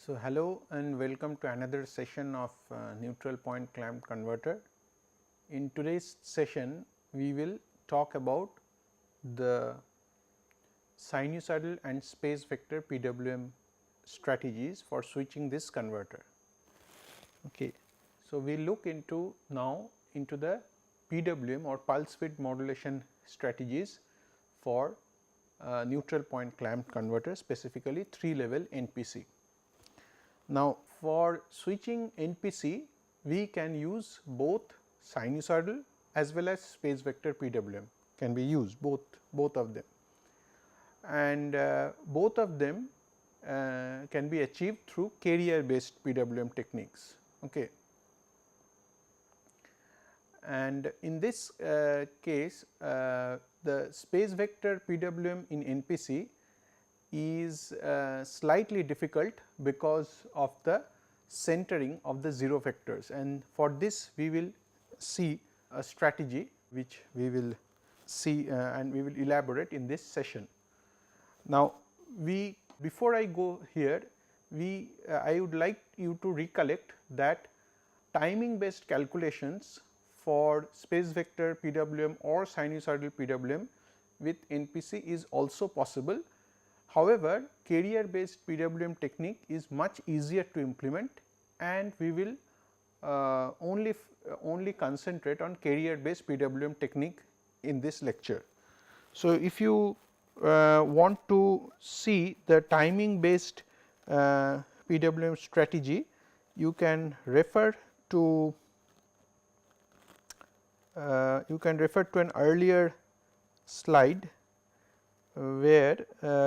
So, hello and welcome to another session of neutral point clamp converter. In today's session, we will talk about the sinusoidal and space vector PWM strategies for switching this converter. Okay. So, we look into now into the PWM or pulse width modulation strategies for neutral point clamp converter, specifically 3 level NPC. Now, for switching NPC, we can use both sinusoidal as well as space vector PWM can be used both of them, and both of them can be achieved through carrier based PWM techniques. Okay. And in this case, the space vector PWM in NPC is slightly difficult because of the centering of the 0 vectors, and for this we will see a strategy which we will see and we will elaborate in this session. Now, before I go here, I would like you to recollect that timing based calculations for space vector PWM or sinusoidal PWM with NPC is also possible. However, carrier based PWM technique is much easier to implement, and we will only concentrate on carrier based PWM technique in this lecture. So, if you want to see the timing based PWM strategy, you can refer to an earlier slide where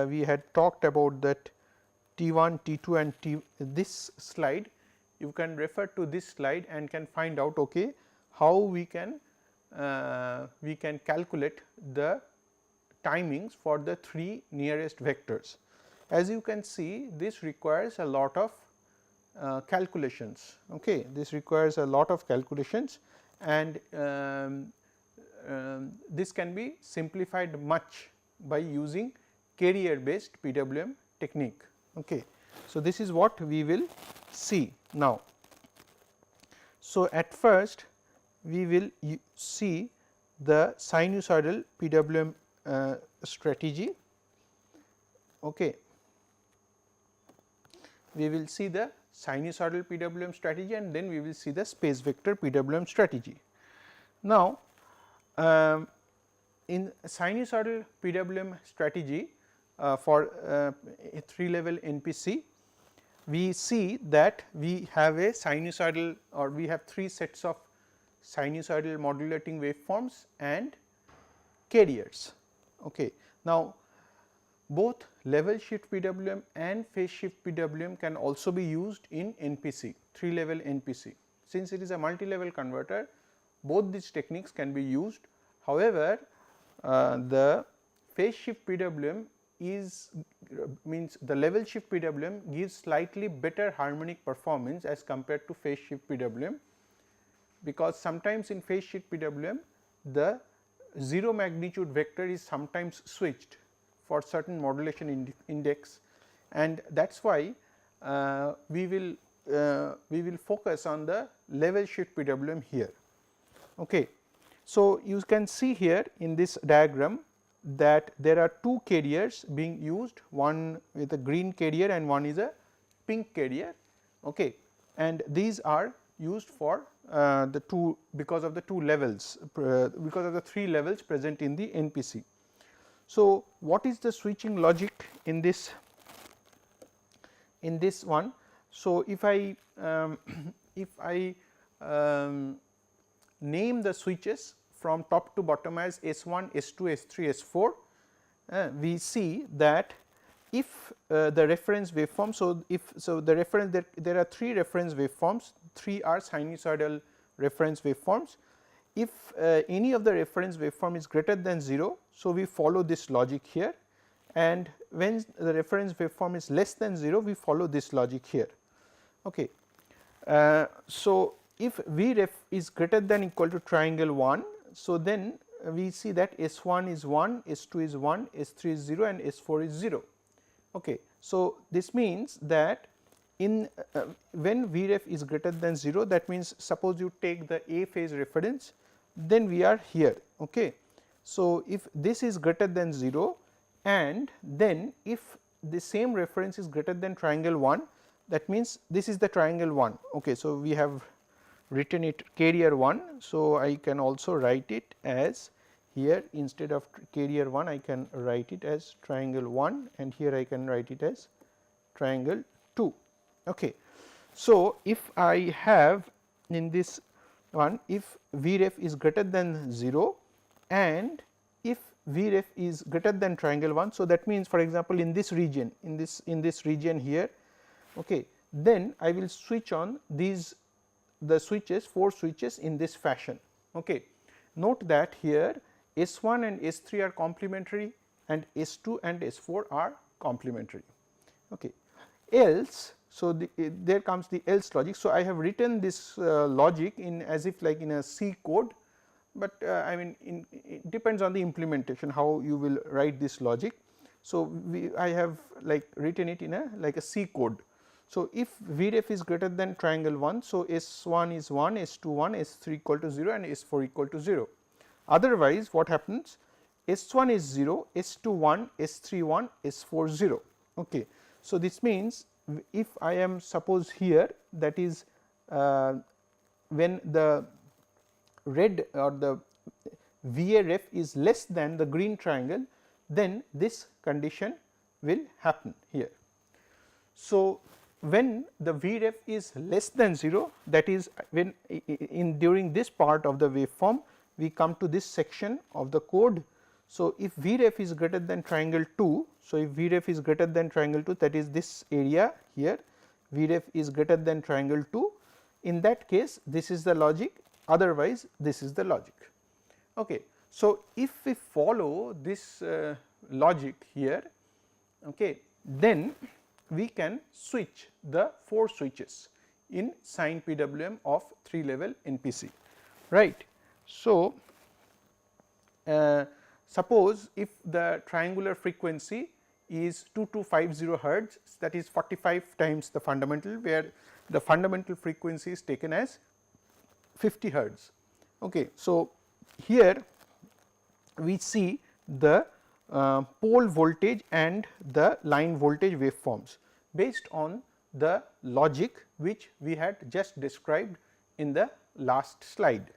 we had talked about that T1, T2 and T. This slide, you can refer to this slide and can find out how we can calculate the timings for the 3 nearest vectors. As you can see, this requires a lot of calculations. Okay. This requires a lot of calculations, and this can be simplified much by using carrier based PWM technique. Okay. So, this is what we will see now. So, at first we will see the sinusoidal PWM strategy. Okay. We will see the sinusoidal PWM strategy, and then we will see the space vector PWM strategy. Now, in sinusoidal PWM strategy for a 3 level NPC, we see that we have a sinusoidal, or we have 3 sets of sinusoidal modulating waveforms and carriers. Okay. Now, both level shift PWM and phase shift PWM can also be used in NPC, 3 level NPC. Since it is a multi-level converter, both these techniques can be used. However, the phase shift PWM means the level shift PWM gives slightly better harmonic performance as compared to phase shift PWM, because sometimes in phase shift PWM the 0 magnitude vector is sometimes switched for certain modulation index, and that is why we will focus on the level shift PWM here. Okay. So, you can see here in this diagram that there are 2 carriers being used, one with a green carrier and one is a pink carrier. Okay. And these are used for the 2, because of the 2 levels, because of the 3 levels present in the NPC. So, what is the switching logic in this one? So, if I name the switches from top to bottom as S1, S2, S3, S4, we see that if the reference waveform, the reference, there are 3 reference waveforms, 3 are sinusoidal reference waveforms. If any of the reference waveform is greater than 0, so we follow this logic here, and when the reference waveform is less than 0, we follow this logic here. Okay. So, if Vref is greater than or equal to triangle 1, so then we see that S1 is 1, S2 is 1, S3 is 0 and S4 is 0. Okay. So, this means that in when Vref is greater than 0, that means suppose you take the A phase reference, then we are here. Okay. So, if this is greater than 0 and then if the same reference is greater than triangle 1, that means this is the triangle 1. Okay. So, we have written it carrier 1. So, I can also write it as here instead of carrier 1, I can write it as triangle 1 and here I can write it as triangle 2. Okay. So, if I have in this one, if Vref is greater than 0 and if Vref is greater than triangle 1. So, that means for example, in this region, in this region here, okay, then I will switch on these the switches, 4 switches in this fashion. Okay. Note that here S1 and S3 are complementary and S2 and S4 are complementary. Okay. Else, so there comes the else logic. So, I have written this logic in as if like in a C code, but I mean it depends on the implementation how you will write this logic. So, I have like written it in a like a C code. So, if Vref is greater than triangle 1, so S1 is 1, S2 1, S3 equal to 0 and S4 equal to 0. Otherwise, what happens? S1 is 0, S2 1, S3 1, S4 0. Okay. So, this means if I am suppose here, that is when the red or the VRF is less than the green triangle, then this condition will happen here. So, when the Vref is less than 0, that is when in during this part of the waveform we come to this section of the code. So, if Vref is greater than triangle 2, so if Vref is greater than triangle 2, that is this area here, Vref is greater than triangle 2, in that case this is the logic, otherwise this is the logic. Okay. So, if we follow this logic here, okay, then we can switch the 4 switches in sine PWM of 3 level NPC, right. So, suppose if the triangular frequency is 2250 hertz, that is 45 times the fundamental, where the fundamental frequency is taken as 50 hertz. Okay. So, here we see the pole voltage and the line voltage waveforms based on the logic which we had just described in the last slide.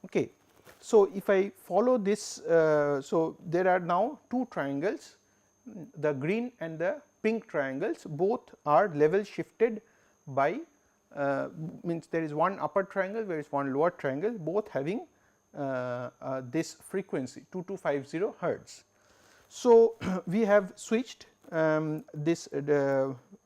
Okay. So, if I follow this, so there are now 2 triangles, the green and the pink triangles, both are level shifted by means there is one upper triangle, there is one lower triangle, both having this frequency 2250 hertz. So, we have switched this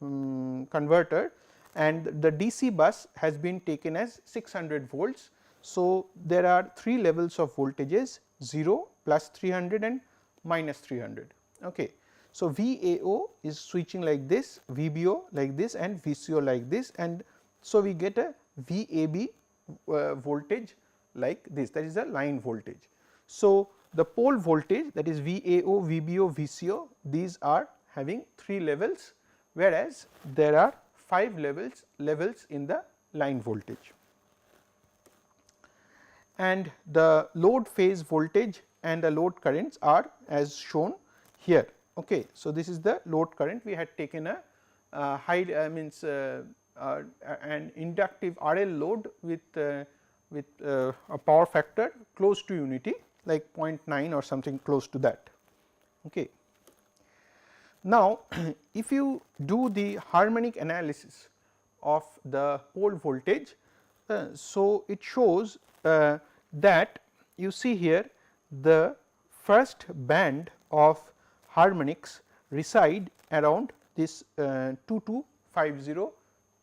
converter and the DC bus has been taken as 600 volts. So, there are 3 levels of voltages 0, plus 300 and minus 300. Okay. So, VAO is switching like this, VBO like this and VCO like this, and so we get a VAB voltage like this, that is the line voltage. So, the pole voltage, that is VAO, VBO, VCO, these are having 3 levels, whereas there are 5 levels in the line voltage. And the load phase voltage and the load currents are as shown here. Okay. So, this is the load current, we had taken a high means an inductive RL load with a power factor close to unity, like 0.9 or something close to that. Okay. Now, if you do the harmonic analysis of the pole voltage, so it shows that you see here the first band of harmonics reside around this 2250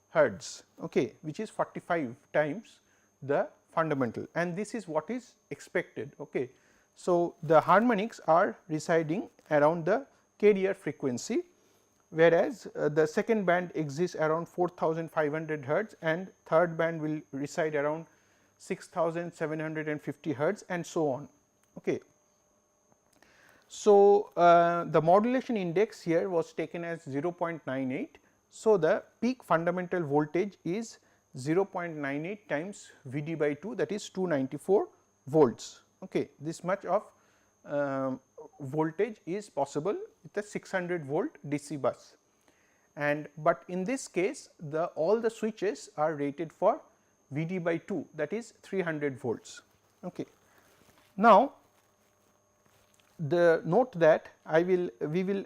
hertz, okay, which is 45 times the fundamental, and this is what is expected. Okay. So, the harmonics are residing around the carrier frequency, whereas the second band exists around 4500 hertz and third band will reside around 6750 hertz and so on. Okay. So, the modulation index here was taken as 0.98, So, the peak fundamental voltage is 0.98 times V d by 2, that is 294 volts. Okay. This much of voltage is possible with a 600 volt DC bus, and but in this case all the switches are rated for V d by 2, that is 300 volts. Okay. Now, the note that we will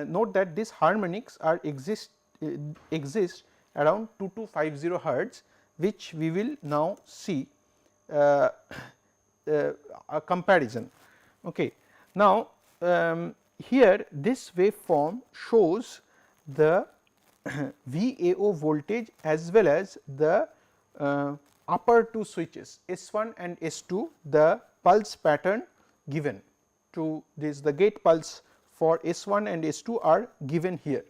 note that these harmonics are exist around 2250 hertz, which we will now see a comparison. Okay. Now, here this waveform shows the VAO voltage as well as the upper two switches S1 and S2, the pulse pattern given to this, the gate pulse for S1 and S2 are given here.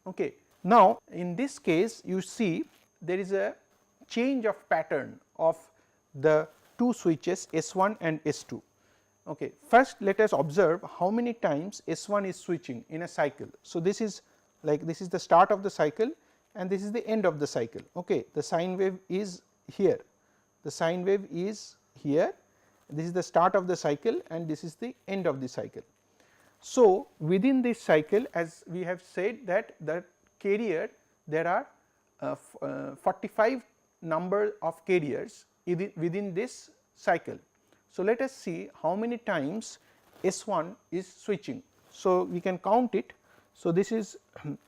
Okay. Now, in this case you see there is a change of pattern of the two switches S1 and S2. Okay. First, let us observe how many times S1 is switching in a cycle. So, this is like this is the start of the cycle and this is the end of the cycle. Okay. The sine wave is here, the sine wave is here, this is the start of the cycle and this is the end of the cycle. So, within this cycle, as we have said that the carrier, there are 45 number of carriers within this cycle. So, let us see how many times S1 is switching. So, we can count it. So, this is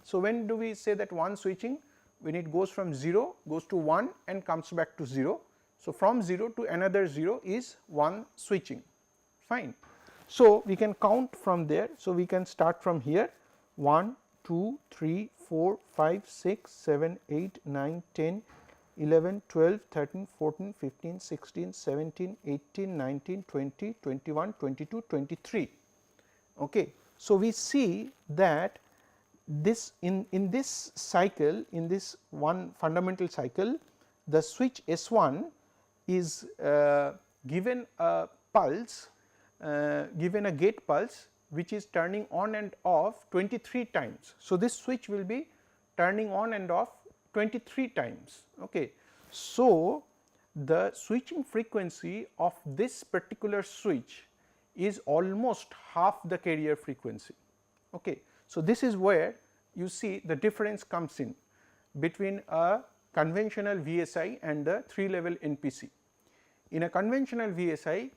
so when do we say that one switching? When it goes from 0 goes to 1 and comes back to 0. So, from 0 to another 0 is one switching, fine. So, we can count from there. So, we can start from here 1, 2, 3, 4, 5, 6, 7, 8, 9, 10, 11, 12, 13, 14, 15, 16, 17, 18, 19, 20, 21, 22, 23. Okay. So, we see that this in this cycle, in this one fundamental cycle, the switch S1 is given a pulse, given a gate pulse which is turning on and off 23 times. So, this switch will be turning on and off 23 times. Okay. So, the switching frequency of this particular switch is almost half the carrier frequency. Okay. So, this is where you see the difference comes in between a conventional VSI and the 3 level NPC. In a conventional VSI,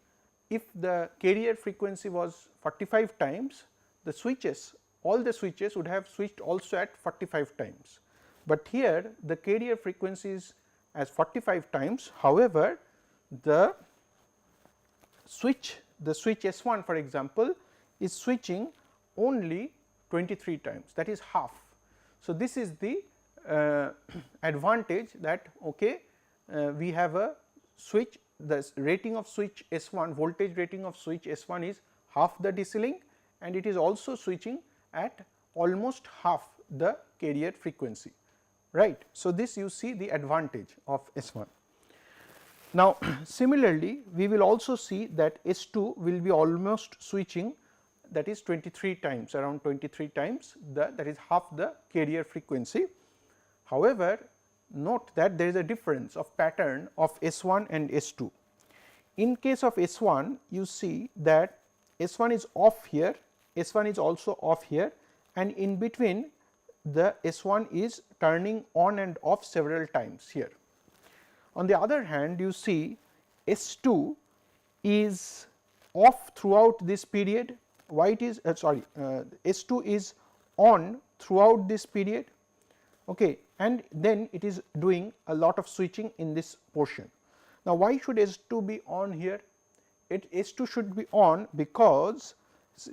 if the carrier frequency was 45 times, the switches, all the switches would have switched also at 45 times. But here the carrier frequency is as 45 times, however, the switch S1 for example is switching only 23 times, that is half. So, this is the advantage that okay, we have a switch, the rating of switch S1, voltage rating of switch S1 is half the DC link and it is also switching at almost half the carrier frequency, right. So, this you see the advantage of S1. Now, similarly, we will also see that S2 will be almost switching, that is 23 times, around 23 times, that is half the carrier frequency. However, note that there is a difference of pattern of S1 and S2. In case of S1, you see that S1 is off here, S1 is also off here, and in between the S1 is turning on and off several times here. On the other hand, you see S2 is off throughout this period. Why it is S2 is on throughout this period, okay, and then it is doing a lot of switching in this portion. Now, why should S2 be on here? S2 should be on because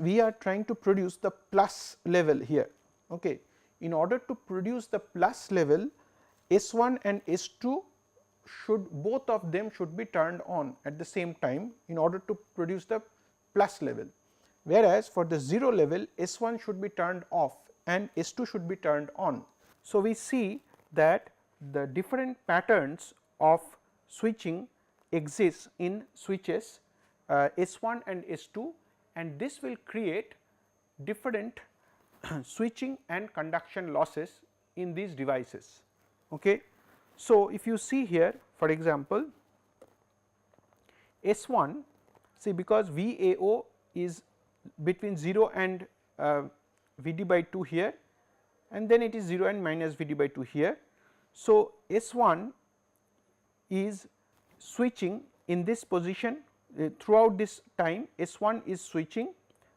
we are trying to produce the plus level here. Okay. In order to produce the plus level, S1 and S2 should, both of them should be turned on at the same time in order to produce the plus level. Whereas, for the 0 level, S1 should be turned off and S2 should be turned on. So, we see that the different patterns of switching exist in switches S1 and S2, and this will create different switching and conduction losses in these devices. Okay. So, if you see here for example, S1, see, because VAO is between 0 and Vd by 2 here, and then it is 0 and minus Vd by 2 here. So, S1 is switching in this position throughout this time, S1 is switching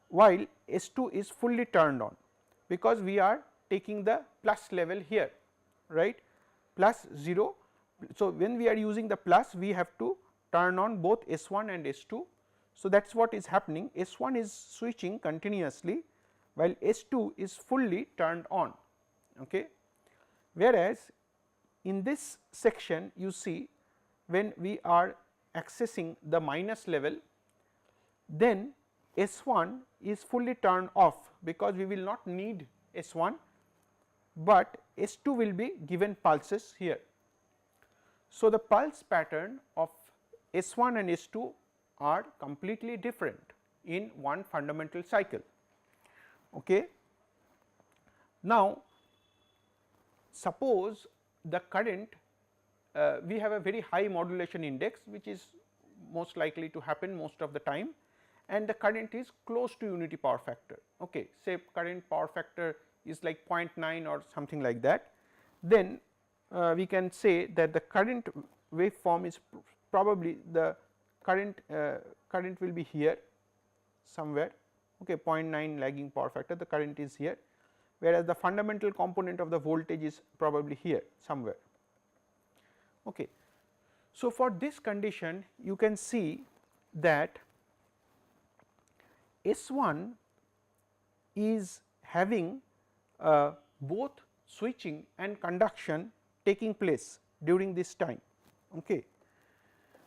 while S2 is fully turned on, because we are taking the plus level here, right, plus 0. So, when we are using the plus, we have to turn on both S1 and S2. So, that is what is happening, S1 is switching continuously while S2 is fully turned on. Okay. Whereas, in this section you see, when we are accessing the minus level, then S1 is fully turned off, because we will not need S1, but S2 will be given pulses here. So, the pulse pattern of S1 and S2 are completely different in one fundamental cycle. Okay. Now, suppose the current, we have a very high modulation index, which is most likely to happen most of the time, and the current is close to unity power factor. Okay. Say current power factor is like 0.9 or something like that, then we can say that the current waveform is probably the current will be here somewhere, okay, 0.9 lagging power factor, the current is here, whereas the fundamental component of the voltage is probably here somewhere. Okay. So, for this condition you can see that S1 is having both switching and conduction taking place during this time, okay,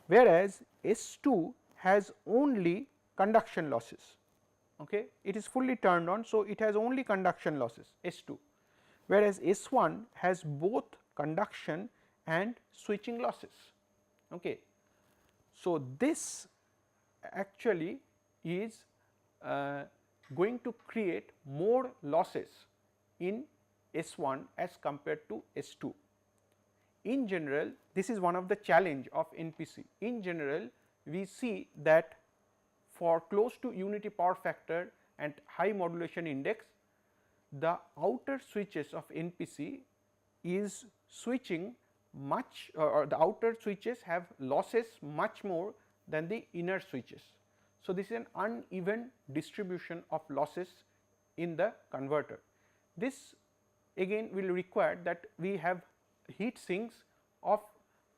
whereas S2 has only conduction losses. Okay. It is fully turned on, so it has only conduction losses S2, whereas S1 has both conduction and switching losses. Okay. So, this actually is going to create more losses in S1 as compared to S2. In general, this is one of the challenge of NPC. In general, we see that for close to unity power factor and high modulation index, the outer switches of NPC is switching much, or the outer switches have losses much more than the inner switches. So, this is an uneven distribution of losses in the converter. This again will require that we have heat sinks of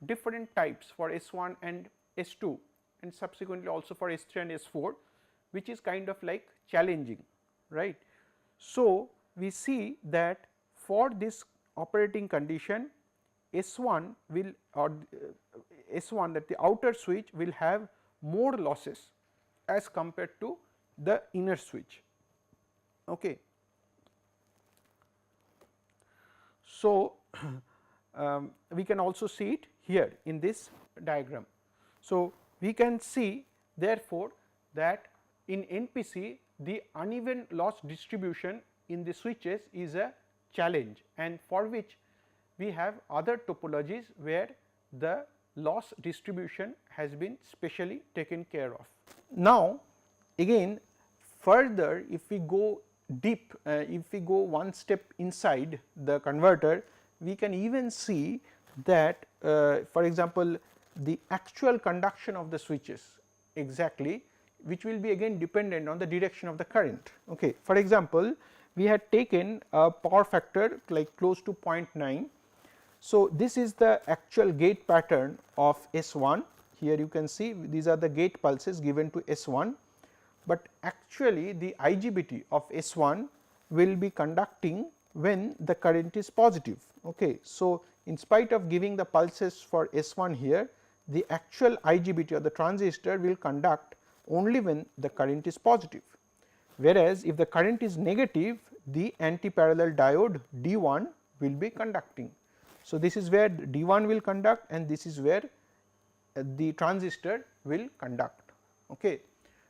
different types for S1 and S2, and subsequently also for S3 and S4, which is kind of like challenging, right. So, we see that for this operating condition, S1 will, or S1, that the outer switch will have more losses as compared to the inner switch. Okay. So, we can also see it here in this diagram. So, we can see therefore, that in NPC the uneven loss distribution in the switches is a challenge, and for which we have other topologies where the loss distribution has been specially taken care of. Now, again further, if we go deep, if we go one step inside the converter, we can even see that for example, the actual conduction of the switches exactly, which will be again dependent on the direction of the current. Okay. For example, we had taken a power factor like close to 0.9. So, this is the actual gate pattern of S1. Here you can see these are the gate pulses given to S1, but actually the IGBT of S1 will be conducting when the current is positive. Okay. So, in spite of giving the pulses for S1 here, the actual IGBT or the transistor will conduct only when the current is positive, whereas if the current is negative, the anti-parallel diode D1 will be conducting. So, this is where D1 will conduct, and this is where the transistor will conduct. Okay.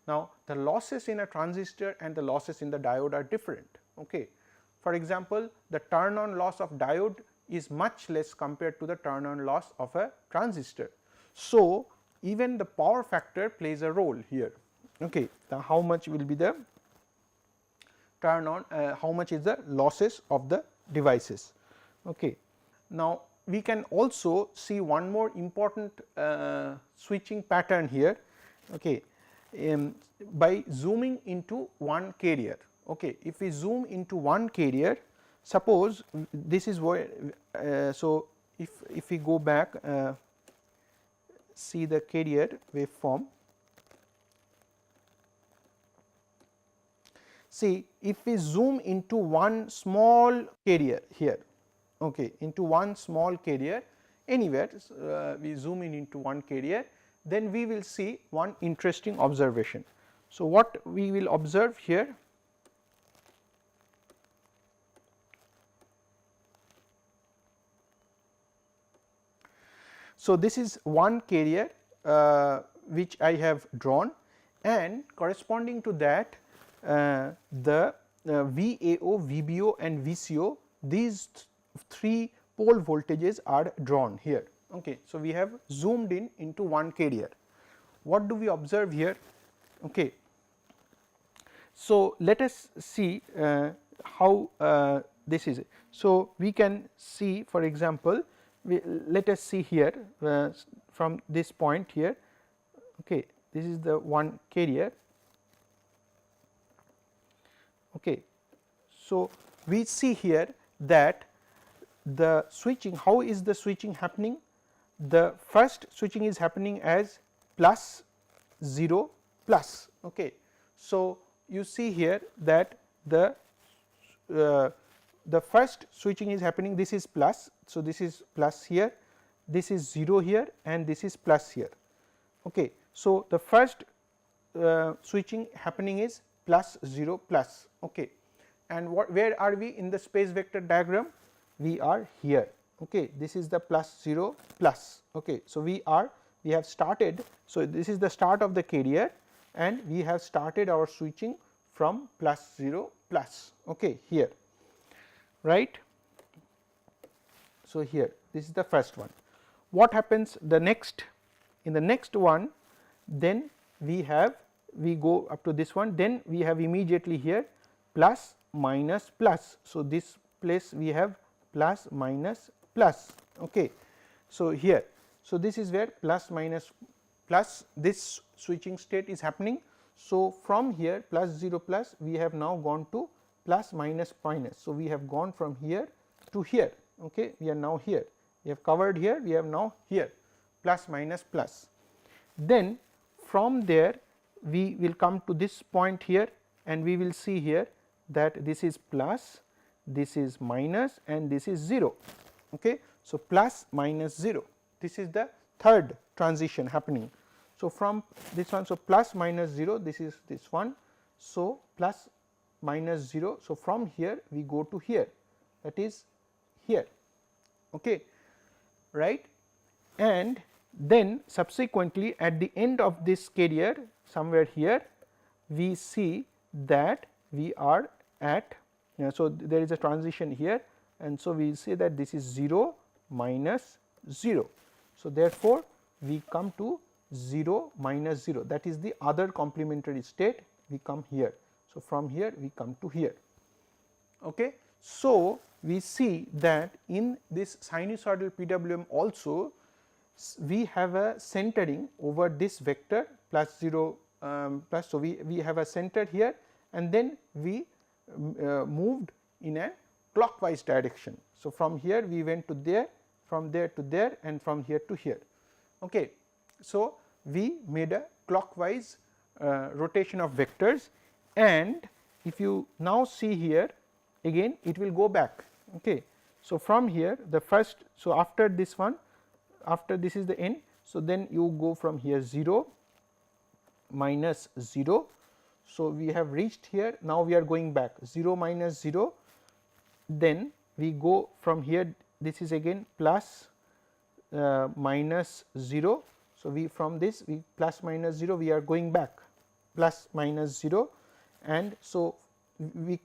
Now, the losses in a transistor and the losses in the diode are different. Okay. for example, the turn on loss of diode is much less compared to the turn on loss of a transistor. So, even the power factor plays a role here. Okay. Now, how much will be the turn on, how much is the losses of the devices. Okay. Now, we can also see one more important switching pattern here, okay, by zooming into one carrier. Okay. If we zoom into one carrier, suppose this is where, so if we go back, see the carrier waveform. See, if we zoom into one small carrier here, okay, into one small carrier anywhere, we zoom in into one carrier, then we will see one interesting observation. So, what we will observe here? So, this is one carrier which I have drawn, and corresponding to that the VAO, VBO and VCO, these three pole voltages are drawn here. Okay. So, we have zoomed in into one carrier. What do we observe here? Okay. So, let us see how this is. So, we can see, for example, let us see here from this point here. Okay. This is the one carrier. Okay. So, we see here that the switching, how is the switching happening? The first switching is happening as plus 0 plus. Okay. So, you see here that the first switching is happening, this is plus. So, this is plus here, this is 0 here and this is plus here. Okay. So, the first switching happening is plus 0 plus. Okay. And where are we in the space vector diagram? We are here. Okay. This is the plus 0 plus. Okay. So, we have started. So, this is the start of the carrier and we have started our switching from plus 0 plus. Okay. Here, right. So, here this is the first one. What happens the next, in the next one, then we go up to this one, then we have immediately here plus minus plus. So, this place we have plus minus plus. Okay. So, here, so this is where plus minus plus this switching state is happening. So, from here plus 0 plus we have now gone to plus minus minus. So, we have gone from here to here. Okay. We are now here, we have covered here, we have now here plus minus plus. Then from there we will come to this point here and we will see here that this is plus, this is minus and this is 0. Okay. So, plus minus 0, this is the third transition happening. So, from this one, so plus minus 0, this is this one. So, plus minus 0. So, from here we go to here, that is here. Okay. Right. And then subsequently at the end of this carrier somewhere here we see that we are at, so there is a transition here and so we say that this is 0 minus 0. So, therefore, we come to 0 minus 0, that is the other complementary state, we come here. So, from here we come to here. Okay. So, we see that in this sinusoidal PWM also we have a centering over this vector plus 0 plus. So, we have a center here and then we moved in a clockwise direction. So, from here we went to there, from there to there and from here to here. Okay. So, we made a clockwise rotation of vectors, and if you now see here again it will go back. Okay. So, from here the first, so after this one, after this is the end. So, then you go from here 0 minus 0. So, we have reached here, now we are going back 0 minus 0, then we go from here, this is again plus minus 0. So, we from this we plus minus 0 we are going back plus minus 0, and so we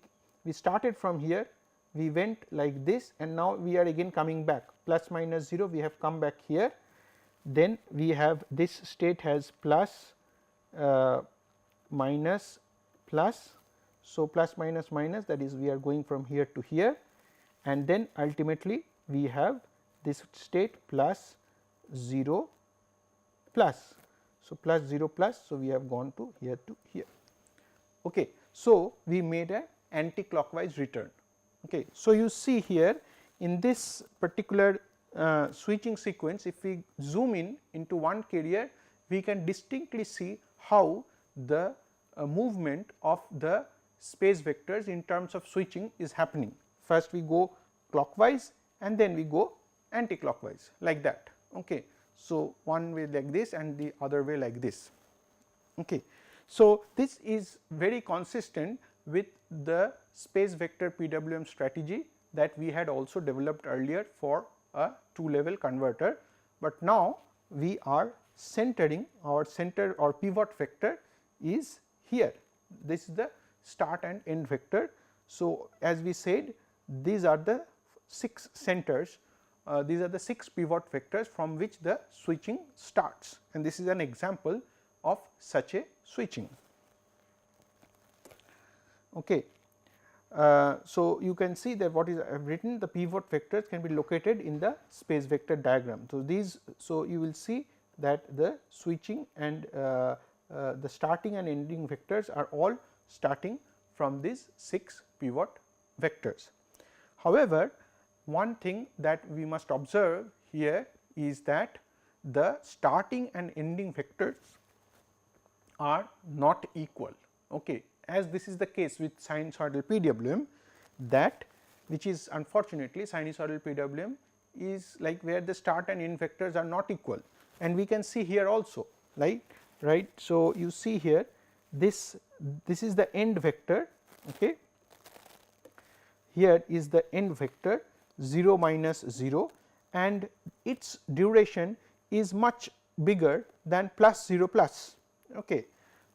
started from here we went like this, and now we are again coming back plus minus 0, we have come back here. Then we have this state has plus minus plus. So, plus minus minus, that is we are going from here to here, and then ultimately we have this state plus 0 plus. So, plus 0 plus. So, we have gone to here to here. Okay. So, we made a anti-clockwise return. Okay. So, you see here in this particular switching sequence, if we zoom in into one carrier, we can distinctly see how the movement of the space vectors in terms of switching is happening. First we go clockwise and then we go anti-clockwise like that. Okay. So, one way like this and the other way like this. Okay. So, this is very consistent with the space vector PWM strategy that we had also developed earlier for a 2-level converter, but now we are centering our center or pivot vector is here. This is the start and end vector. So, as we said, these are the 6 centers, these are the 6 pivot vectors from which the switching starts, and this is an example of such a switching. Okay. So, you can see that what is I have written, the pivot vectors can be located in the space vector diagram. So, so you will see that the switching and the starting and ending vectors are all starting from these 6 pivot vectors. However, one thing that we must observe here is that the starting and ending vectors are not equal. Okay. As this is the case with sinusoidal PWM, that which is unfortunately sinusoidal PWM is like where the start and end vectors are not equal, and we can see here also, right. So, you see here this is the end vector. Okay. Here is the end vector 0 minus 0, and its duration is much bigger than plus 0 plus. Okay.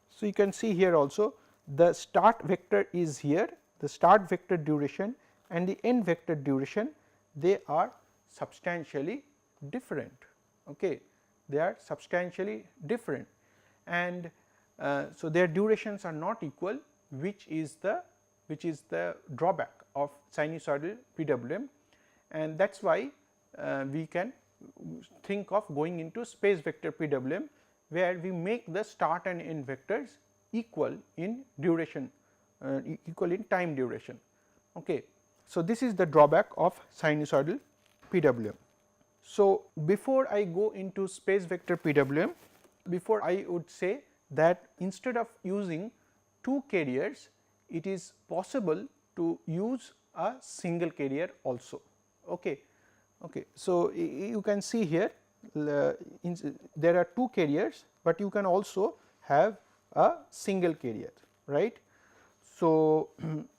So, you can see here also the start vector is here, the start vector duration and the end vector duration, they are substantially different. Okay. They are substantially different, and so their durations are not equal, which is the drawback of sinusoidal PWM, and that is why we can think of going into space vector PWM, where we make the start and end vectors equal in duration, equal in time duration. Okay. So, this is the drawback of sinusoidal PWM. So, before I go into space vector PWM, before I would say that instead of using 2 carriers, it is possible to use a single carrier also. Okay. Okay. So, you can see here there are 2 carriers, but you can also have a single carrier, right. So,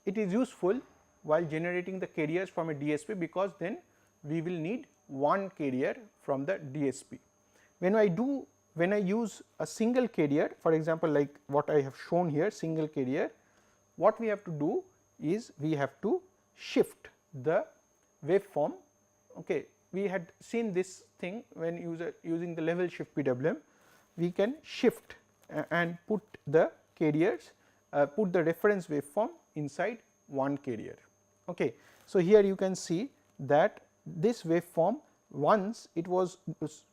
it is useful while generating the carriers from a DSP, because then we will need one carrier from the DSP. When I use a single carrier, for example, like what I have shown here, single carrier, what we have to do is we have to shift the waveform. Okay. We had seen this thing when using the level shift PWM, we can shift and put the carriers, put the reference waveform inside one carrier. Okay. So, here you can see that this waveform, once it was,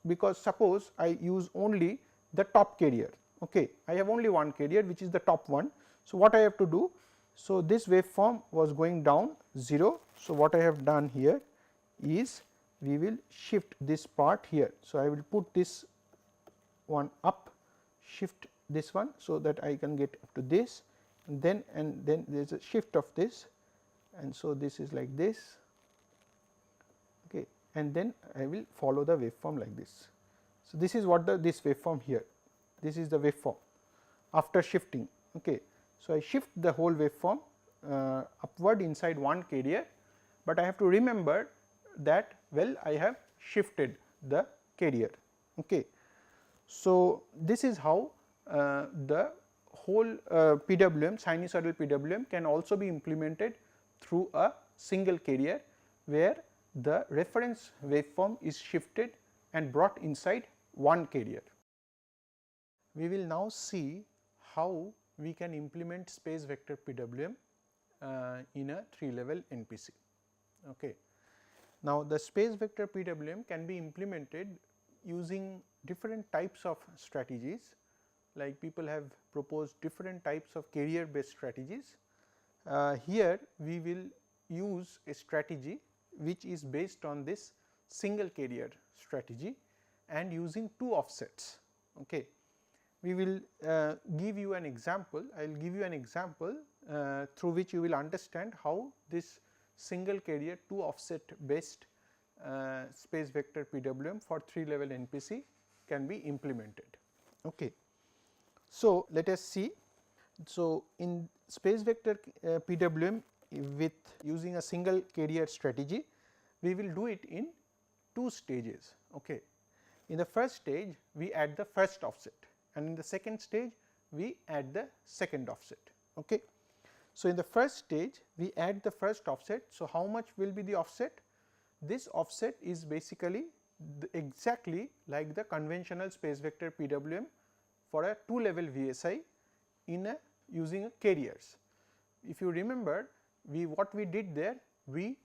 because suppose I use only the top carrier. Okay. I have only one carrier, which is the top one. So, what I have to do? So, this waveform was going down 0. So, what I have done here is we will shift this part here. So, I will put this one up, shift this one, so that I can get up to this, and then there is a shift of this, and so this is like this. Okay. And then I will follow the waveform like this. So, this is what this waveform here, this is the waveform after shifting. Okay. So, I shift the whole waveform upward inside one carrier, but I have to remember that I have shifted the carrier. Okay. So, this is how the whole PWM, sinusoidal PWM can also be implemented through a single carrier where the reference waveform is shifted and brought inside one carrier. We will now see how we can implement space vector PWM in a 3-level NPC. Okay. Now, the space vector PWM can be implemented using different types of strategies, like people have proposed different types of carrier based strategies. Here we will use a strategy which is based on this single carrier strategy and using 2 offsets. Okay. We will give you an example, I will give you an example through which you will understand how this single carrier 2 offset based space vector PWM for 3-level NPC can be implemented. Okay. So, let us see. So, in space vector PWM with using a single carrier strategy, we will do it in 2 stages. Okay. In the first stage we add the first offset, and in the second stage we add the second offset. Okay. So, in the first stage we add the first offset. So, how much will be the offset? This offset is basically exactly like the conventional space vector PWM for a 2-level VSI in a using a carriers. If you remember, what we did there, we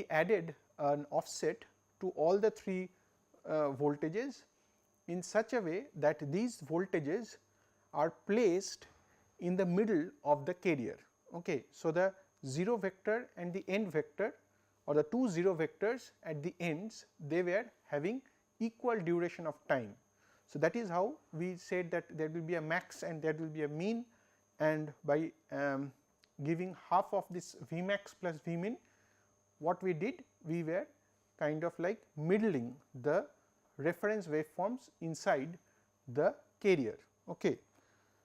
added an offset to all the 3 voltages in such a way that these voltages are placed in the middle of the carrier. Okay. So, the 0 vector and the end vector, or the 2 0 vectors at the ends, they were having equal duration of time. So, that is how we said that there will be a max and there will be a mean, and by giving half of this V max plus V min, what we did, we were kind of like middling the reference waveforms inside the carrier. Okay.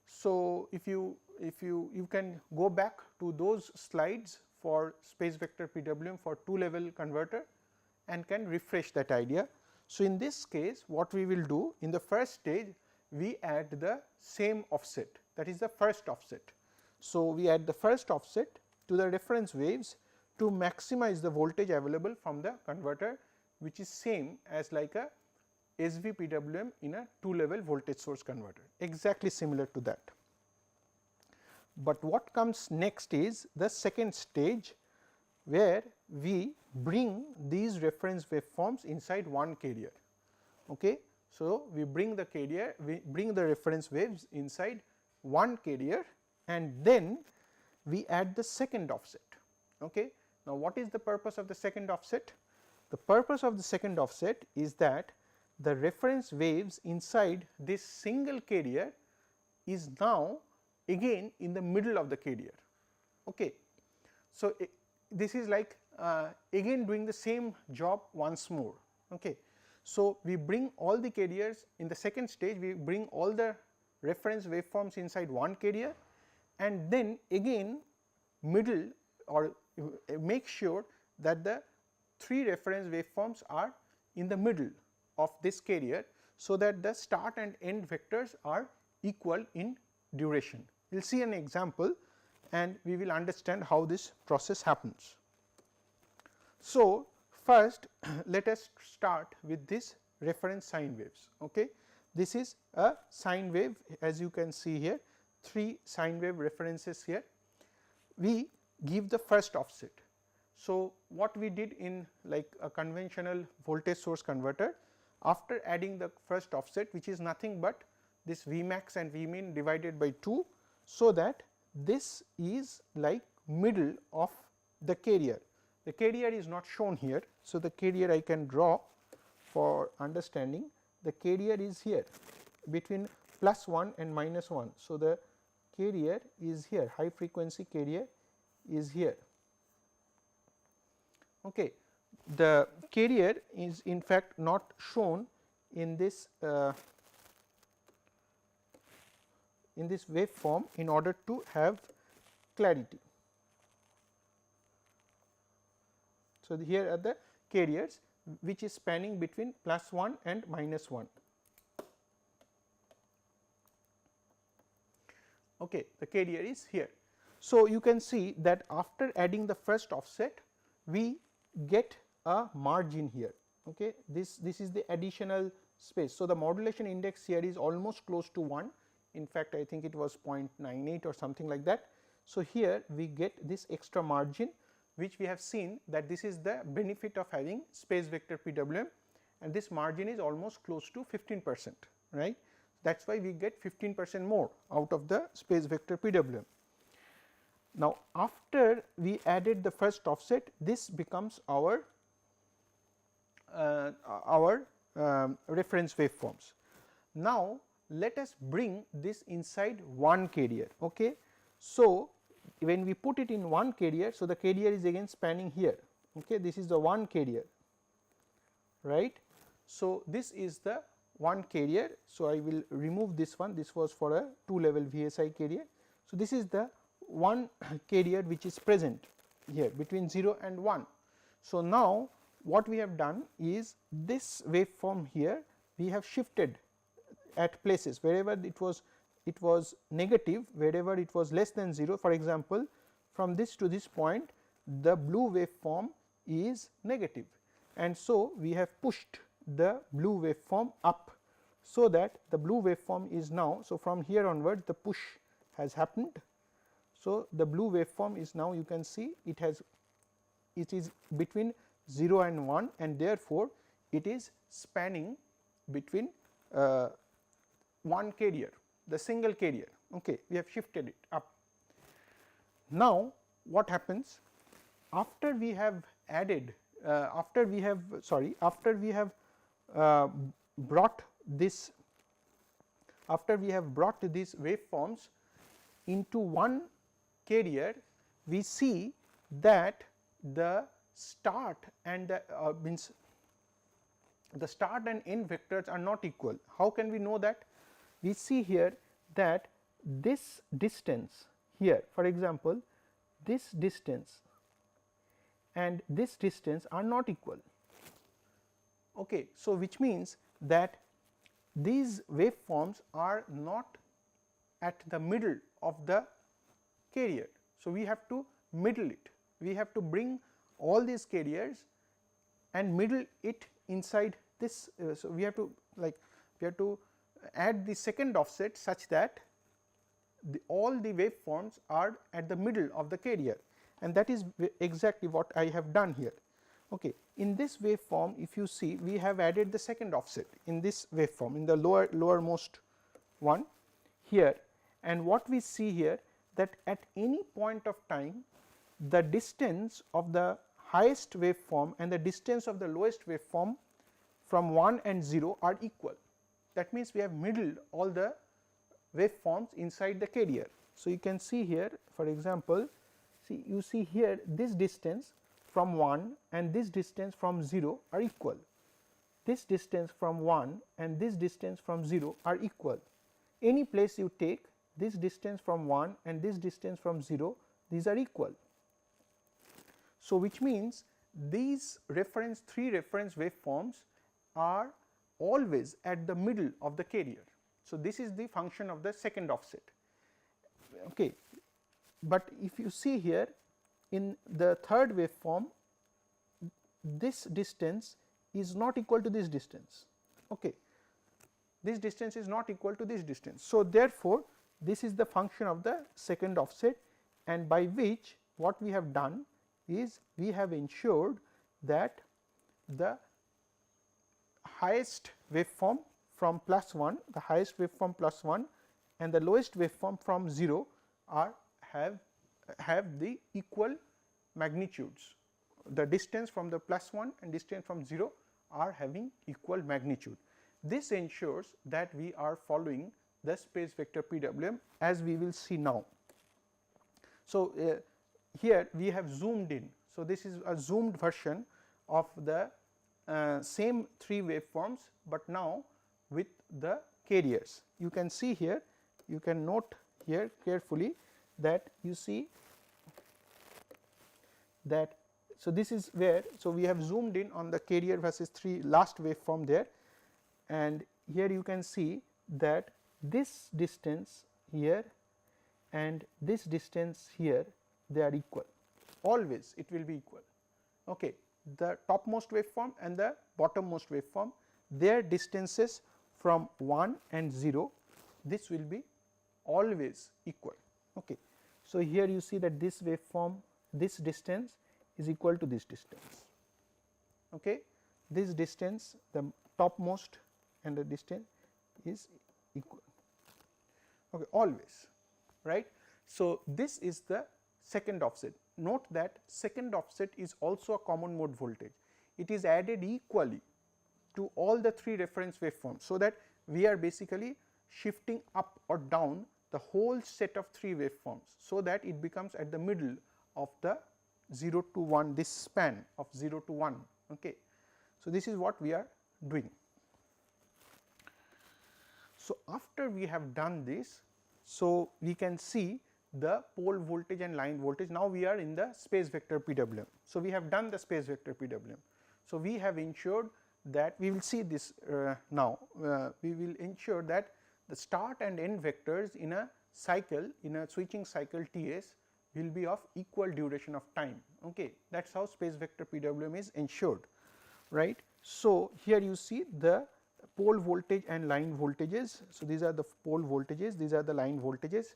So, if you can go back to those slides for space vector PWM for 2-level converter and can refresh that idea. So, in this case what we will do, in the first stage we add the same offset, that is the first offset. So, we add the first offset to the reference waves to maximize the voltage available from the converter, which is same as like a SV PWM in a 2-level voltage source converter, exactly similar to that. But what comes next is the second stage, where we bring these reference waveforms inside one carrier. Okay. So, we bring the reference waves inside one carrier, and then we add the second offset. Okay. Now, what is the purpose of the second offset? The purpose of the second offset is that the reference waves inside this single carrier is now again in the middle of the carrier. Okay. So, this is like again doing the same job once more. Okay. So, we bring all the carriers in the second stage, we bring all the reference waveforms inside one carrier, and then again middle or make sure that the 3 reference waveforms are in the middle of this carrier, so that the start and end vectors are equal in duration. We will see an example and we will understand how this process happens. So, first let us start with this reference sine waves. Okay. This is a sine wave, as you can see here, 3 sine wave references here. We give the first offset. So, what we did in like a conventional voltage source converter, after adding the first offset, which is nothing but this V max and V min divided by 2, so that this is like middle of the carrier. The carrier is not shown here. So, the carrier I can draw for understanding. The carrier is here between +1 and -1. So, the carrier is here, high frequency carrier is here. Okay. The carrier is in fact not shown in this waveform in order to have clarity. So, here are the carriers which is spanning between +1 and -1. Okay, the carrier is here. So, you can see that after adding the first offset, we get a margin here. Okay. This is the additional space. So, the modulation index here is almost close to 1, in fact, I think it was 0.98 or something like that. So, here we get this extra margin, which we have seen that this is the benefit of having space vector PWM, and this margin is almost close to 15%, right. That is why we get 15% more out of the space vector PWM. Now, after we added the first offset, this becomes our reference waveforms. Now, let us bring this inside one carrier. Okay. So, when we put it in one carrier, so the carrier is again spanning here. Okay. This is the one carrier, right. So, this is the one carrier. So, I will remove this one, this was for a 2 level VSI carrier. So, this is the one carrier which is present here between 0 and 1. So, now what we have done is this waveform here we have shifted at places wherever it was negative, wherever it was less than 0. For example, from this to this point the blue waveform is negative, and so we have pushed the blue waveform up, so that the blue waveform is now. So, from here onwards the push has happened. So, the blue waveform is now, you can see it is between 0 and 1, and therefore, it is spanning between one carrier, the single carrier. Okay. We have shifted it up. Now, what happens after we have added after we have brought these waveforms into one carrier, we see that the start and the start and end vectors are not equal. How can we know that? We see here that this distance here, for example, this distance and this distance are not equal. Okay. So, which means that these waveforms are not at the middle of the carrier. So, we have to middle it, we have to bring all these carriers and middle it inside this. So, we have to add the second offset such that all the waveforms are at the middle of the carrier, and that is exactly what I have done here. Okay. In this waveform, if you see, we have added the second offset in this waveform, in the lowermost one here, and what we see here, that at any point of time the distance of the highest waveform and the distance of the lowest waveform from 1 and 0 are equal. That means, we have middled all the waveforms inside the carrier. So, you can see here, for example, you see here this distance from 1 and this distance from 0 are equal. This distance from 1 and this distance from 0 are equal. Any place you take, this distance from 1 and this distance from 0, these are equal. So, which means these three reference waveforms are always at the middle of the carrier. So, this is the function of the second offset. Okay. But if you see here in the third waveform, this distance is not equal to this distance. Okay. This distance is not equal to this distance. So, therefore, this is the function of the second offset, and by which what we have done is we have ensured that the highest waveform from +1, the highest waveform +1 and the lowest waveform from 0 have the equal magnitudes. The distance from the +1 and distance from 0 are having equal magnitude. This ensures that we are following the space vector PWM, as we will see now. So, here we have zoomed in. So, this is a zoomed version of the same three waveforms, but now with the carriers. You can see here, you can note here carefully that you see that. So, this is where, so we have zoomed in on the carrier versus last waveform there, and here you can see that this distance here and this distance here, they are equal, always it will be equal. okay, the topmost waveform and the bottommost waveform, their distances from 1 and 0, this will be always equal. Okay. So, here you see that this waveform, this distance is equal to this distance. Okay. This distance, the topmost and the distance is equal, okay, always, right. So, this is the second offset. Note that second offset is also a common mode voltage. It is added equally to all the 3 reference waveforms. So, that we are basically shifting up or down the whole set of 3 waveforms. So, that it becomes at the middle of the 0 to 1, this span of 0 to 1. Okay. So, this is what we are doing. So, after we have done this, so we can see the pole voltage and line voltage. Now, we are in the space vector PWM. So, we have done the space vector PWM. So, we have ensured that we will see this now, we will ensure that the start and end vectors in a cycle, in a switching cycle Ts will be of equal duration of time. Okay. That is how space vector PWM is ensured, right. So, here you see the pole voltage and line voltages. So, these are the pole voltages, these are the line voltages.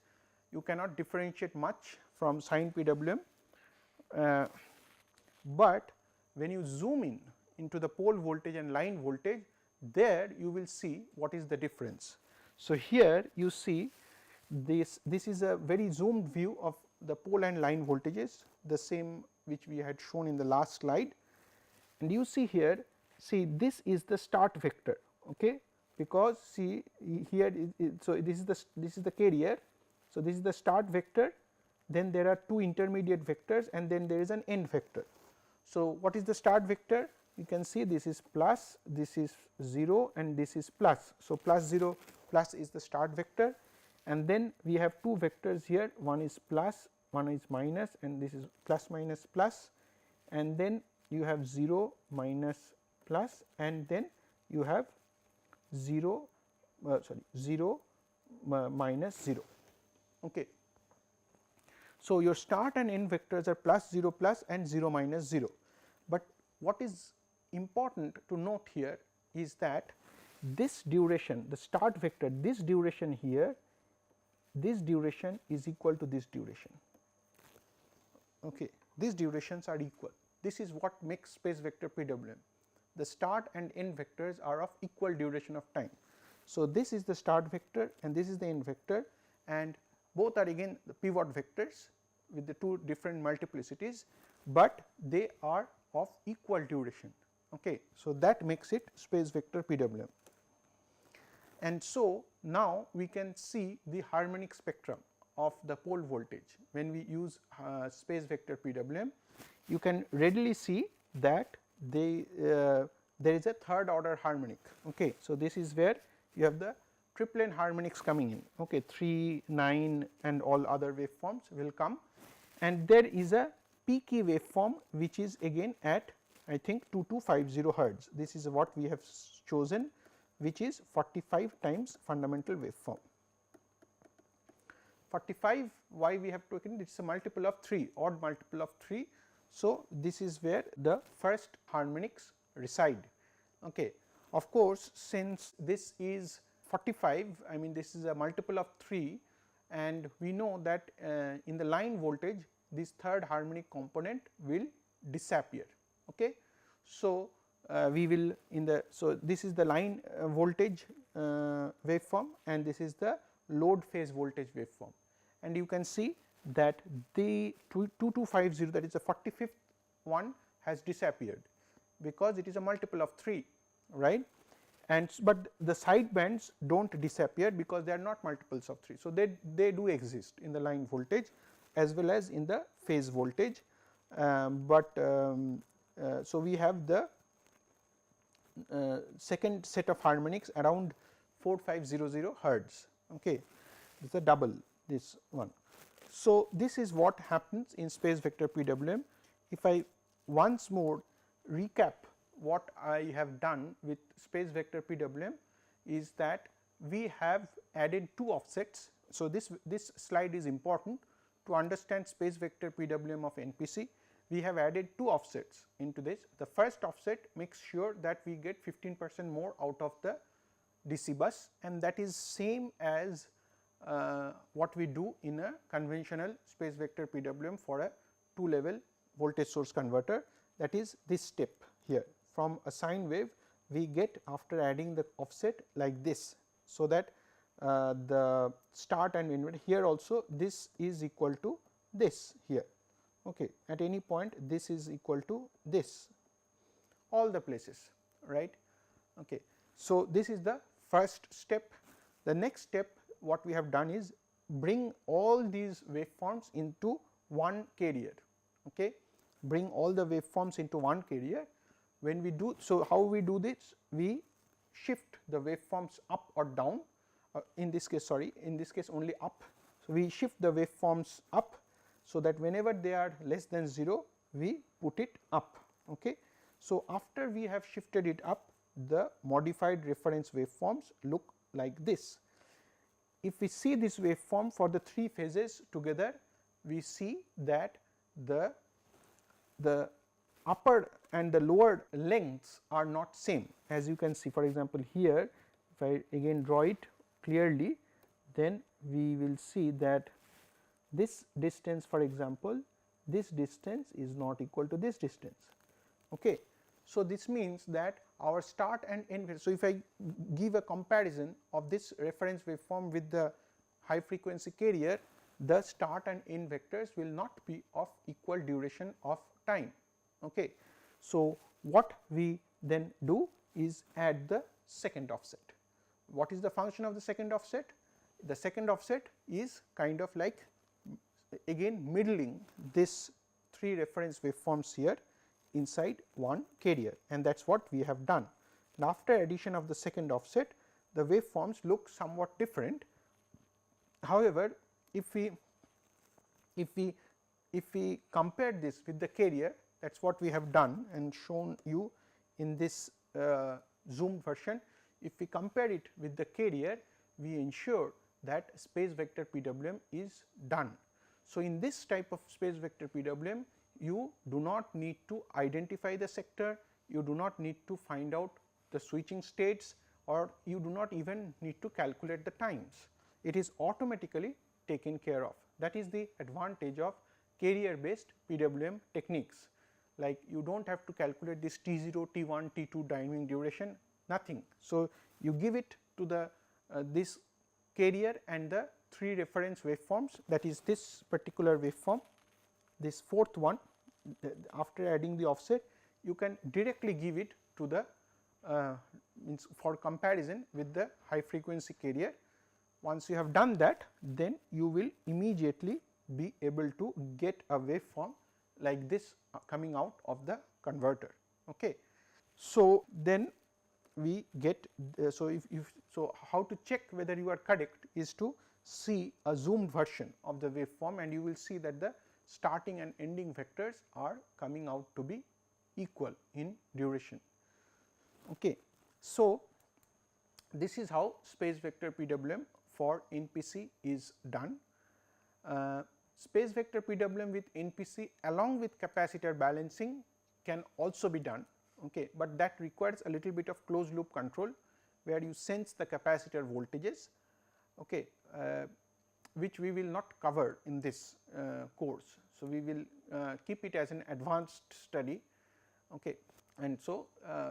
You cannot differentiate much from sine PWM, but when you zoom in into the pole voltage and line voltage, there you will see what is the difference. So, here you see this is a very zoomed view of the pole and line voltages, the same which we had shown in the last slide, and you see here, see this is the start vector, okay, because see here so this is the carrier. So, this is the start vector, then there are 2 intermediate vectors and then there is an end vector. So, what is the start vector? You can see this is plus, this is 0 and this is plus. So, plus 0, plus is the start vector, and then we have 2 vectors here, one is plus, one is minus, and this is plus minus plus, and then you have 0 minus plus, and then you have 0 minus 0. Okay. So, your start and end vectors are plus 0 plus and 0 minus 0, but what is important to note here is that this duration, the start vector, this duration here, this duration is equal to this duration. Okay. These durations are equal. This is what makes space vector PWM. The start and end vectors are of equal duration of time. So, this is the start vector and this is the end vector, and both are again the pivot vectors with the 2 different multiplicities, but they are of equal duration. Okay. So, that makes it space vector PWM. And so, now we can see the harmonic spectrum of the pole voltage. When we use space vector PWM, you can readily see that there is a third order harmonic. Okay. So, this is where you have the triplet harmonics coming in, okay, 3, 9 and all other waveforms will come, and there is a peaky waveform which is again at I think 2250 hertz. This is what we have chosen, which is 45 times fundamental waveform. 45, why we have taken it is a multiple of 3, odd multiple of 3. So, this is where the first harmonics reside. Okay. Of course, since this is 45, I mean this is a multiple of 3, and we know that in the line voltage this third harmonic component will disappear. Okay. So, we will in the, so this is the line voltage waveform and this is the load phase voltage waveform, and you can see that the 2250, that is the 45th one, has disappeared because it is a multiple of 3, right, and but the side bands do not disappear because they are not multiples of 3. So, they do exist in the line voltage as well as in the phase voltage, so we have the second set of harmonics around 4500 hertz. Okay. This is a double this one. So, this is what happens in space vector PWM. If I once more recap what I have done with space vector PWM is that we have added 2 offsets. So, this slide is important to understand space vector PWM of NPC. we have added two offsets into this. The first offset makes sure that we get 15% more out of the DC bus, and that is same as what we do in a conventional space vector PWM for a 2 level voltage source converter, that is this step here. From a sine wave we get after adding the offset like this. So, that the start and end here also this is equal to this here, okay. At any point this is equal to this, all the places, right. Okay. So, this is the first step. The next step what we have done is bring all these waveforms into one carrier, okay. Bring all the waveforms into one carrier. When we do so, how we do this? We shift the waveforms up or down, in this case sorry, in this case only up. So, we shift the waveforms up, so that whenever they are less than 0 we put it up, okay. So, after we have shifted it up, the modified reference waveforms look like this. If we see this waveform for the 3 phases together, we see that the upper and the lower lengths are not same. As you can see, for example, here if I again draw it clearly, then we will see that this distance, for example, this distance is not equal to this distance, okay. So, this means that our start and end. So, if I give a comparison of this reference waveform with the high frequency carrier, the start and end vectors will not be of equal duration of time, okay. So, what we then do is add the second offset. What is the function of the second offset? The second offset is kind of like again middling this 3 reference waveforms here inside one carrier, and that is what we have done. Now, after addition of the second offset, the waveforms look somewhat different. However, if we compare this with the carrier, that is what we have done and shown you in this zoomed version. If we compare it with the carrier, we ensure that space vector PWM is done. So, in this type of space vector PWM, you do not need to identify the sector, you do not need to find out the switching states, or you do not even need to calculate the times. It is automatically taken care of. That is the advantage of carrier based PWM techniques. Like you do not have to calculate this T0, T1, T2 dynamic duration, nothing. So, you give it to the this carrier and the 3 reference waveforms, that is this particular waveform, this fourth one. After adding the offset, you can directly give it to the means for comparison with the high frequency carrier. Once you have done that, then you will immediately be able to get a waveform like this coming out of the converter, okay. So, then we get so how to check whether you are correct is to see a zoomed version of the waveform, and you will see that the starting and ending vectors are coming out to be equal in duration, okay. So, this is how space vector PWM for NPC is done. Space vector PWM with NPC along with capacitor balancing can also be done, okay, but that requires a little bit of closed loop control, where you sense the capacitor voltages, okay, which we will not cover in this course. So, we will keep it as an advanced study, okay, and so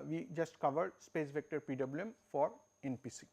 we just cover space vector PWM for NPC.